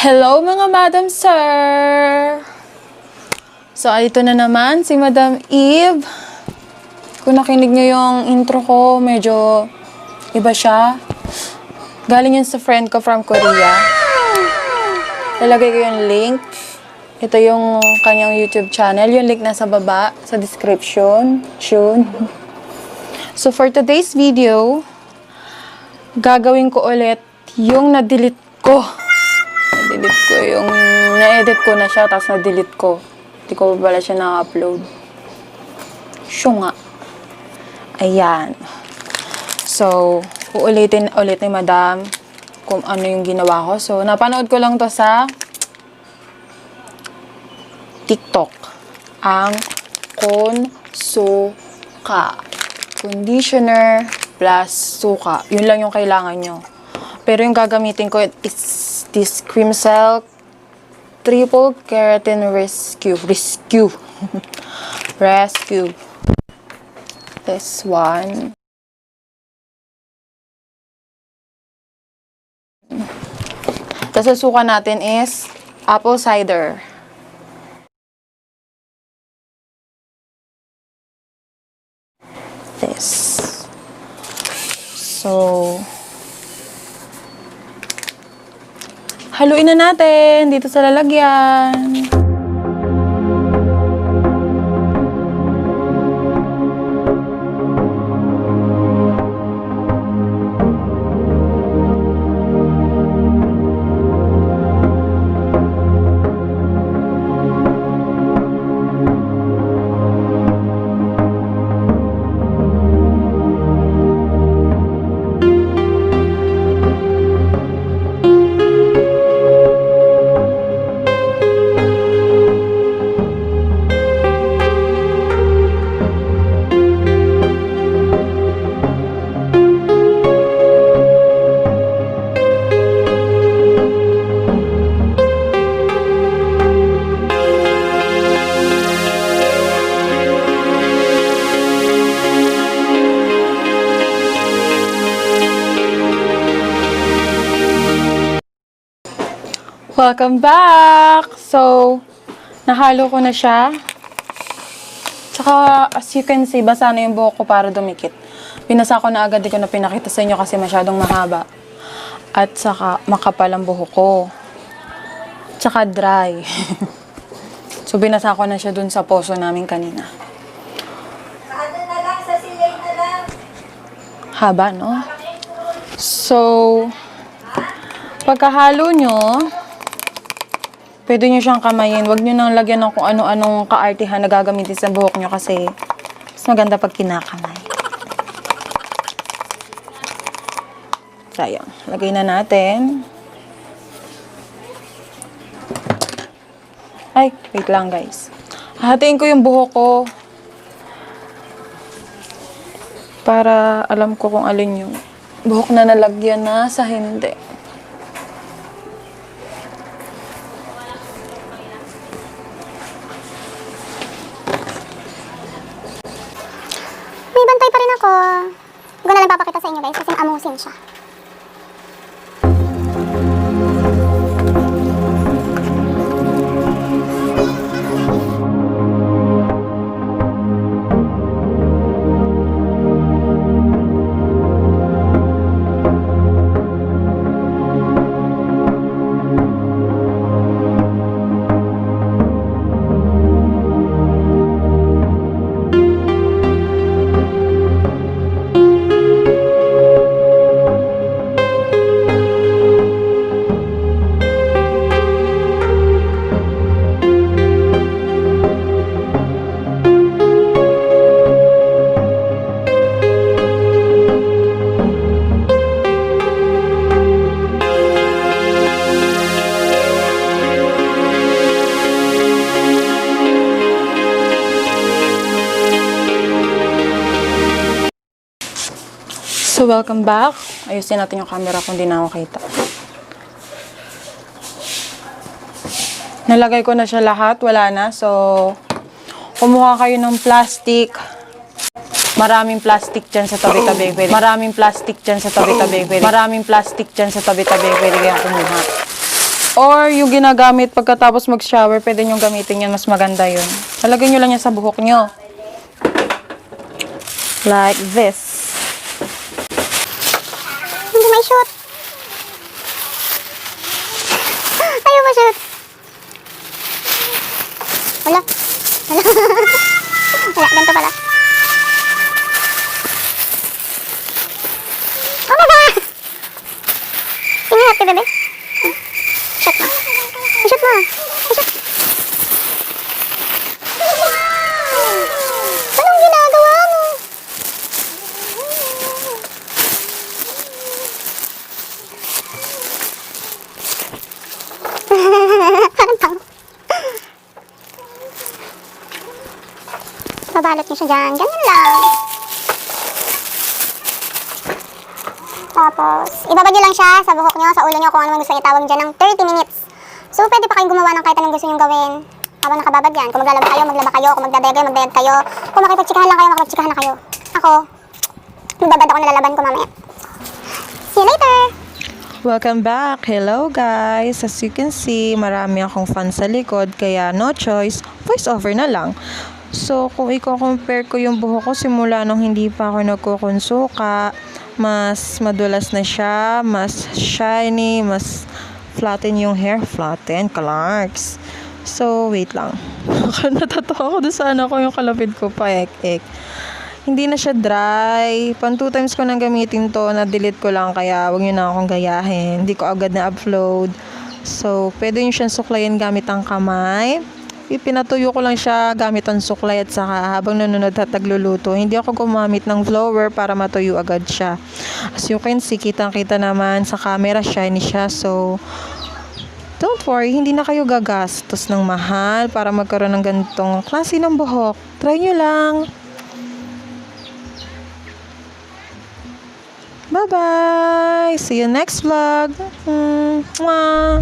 Hello mga Madam Sir! So, ito na naman si Madam Eve. Kung nakinig nyo yung intro ko, medyo iba siya. Galing yun sa friend ko from Korea. Lalagay ko yung link. Ito yung kanyang YouTube channel. Yung link nasa baba, sa description. So, for today's video, gagawin ko ulit yung na-delete ko. Na-delete ko yung... Na-edit ko na siya, tapos na-delete ko. Hindi ko pala siya na-upload. Siyo nga. Ayan. So, uulitin ulit ni Madam kung ano yung ginawa ko. So, napanood ko lang to sa TikTok. Ang ConSuka. Conditioner+Suka. Yun lang yung kailangan nyo. Pero yung gagamitin ko is this Cream Silk Triple Keratin Rescue. This one. Tapos ang suka natin is apple cider. This. So, haluin na natin dito sa lalagyan. Welcome back! So, nahalo ko na siya. Tsaka, as you can see, basa na yung buhok ko para dumikit. Pinasa ko na agad, di ko na pinakita sa inyo kasi masyadong mahaba. At saka, makapal ang buhok ko. Tsaka dry. So, binasa ko na siya dun sa poso namin kanina. Ano na lang, sa silay na lang. Haba, no? So, pagkahalo nyo, pwede nyo siyang kamayin. Huwag nyo nang lagyan ng kung ano-anong kaartihan na gagamitin sa buhok nyo kasi mas maganda pag kinakamay. So, ayan. Lagay na natin. Ay, wait lang guys. Hahatiin ko yung buhok ko para alam ko kung alin yung buhok na nalagyan na sa hindi. May bantay pa rin ako. Huwag na lang papakita sa inyo guys kasi amusin siya. So, welcome back. Ayusin natin yung camera kung di na ako kita. Nalagay ko na siya lahat. Wala na. So, kumuha kayo ng plastic. Maraming plastic dyan sa tabi-tabi. Maraming plastic dyan sa tabi-tabi. Maraming plastic dyan sa tabi-tabi. Pwede kayong kumuha. Or yung ginagamit pagkatapos mag-shower, pwede nyo gamitin yan. Mas maganda yun. Talagay nyo lang yan sa buhok nyo. Like this. Hindi may shoot. Ayaw ba shoot? Wala. Wala. Wala, ganito pala. Oh my God! Tingnan natin, bebe. Shoot mo. Shoot mo. Shoot. Anong ginagawa mo? Parang tao. Babalot niyo siya dyan. Ganyan lang. Tapos, ibabad niyo lang siya sa buhok niyo, sa ulo niyo, kung ano man gusto niyo itawag dyan ng 30 minutes. So, pwede pa kayong gumawa ng kahit anong gusto niyo gawin habang nakababad yan. Kung maglalaba kayo, maglaba kayo. Kung magdadayag kayo. Kung makipagtsikahan lang kayo, makipagtsikahan na kayo. Ako, magbabad ako, nalalaban ko mamaya. See you later! Welcome back! Hello guys! As you can see, marami akong fans sa likod, kaya no choice, voice over na lang. So, kung i-compare ko yung buhok ko simula nung hindi pa ako nagkukonsuka, mas madulas na siya, mas shiny, mas flatten yung hair. Flatten, clarks. So, wait lang. Natatawa ko doon sa anak ko yung kalapit ko pa, ek. Hindi na siya dry. 2 times ko nang gamitin to, na-delete ko lang, kaya wag nyo na akong gayahin. Hindi ko agad na-upload. So, pwede nyo siyang suklayin gamit ang kamay. Ipinatuyo ko lang siya gamit ang suklay at saka habang nanonood at nagluluto. Hindi ako gumamit ng blower para matuyo agad siya. As you can see, kitang-kita naman sa camera, shiny siya. So, don't worry, hindi na kayo gagastos ng mahal para magkaroon ng ganitong klase ng buhok. Try nyo lang. Bye-bye! See you next vlog! Mwah!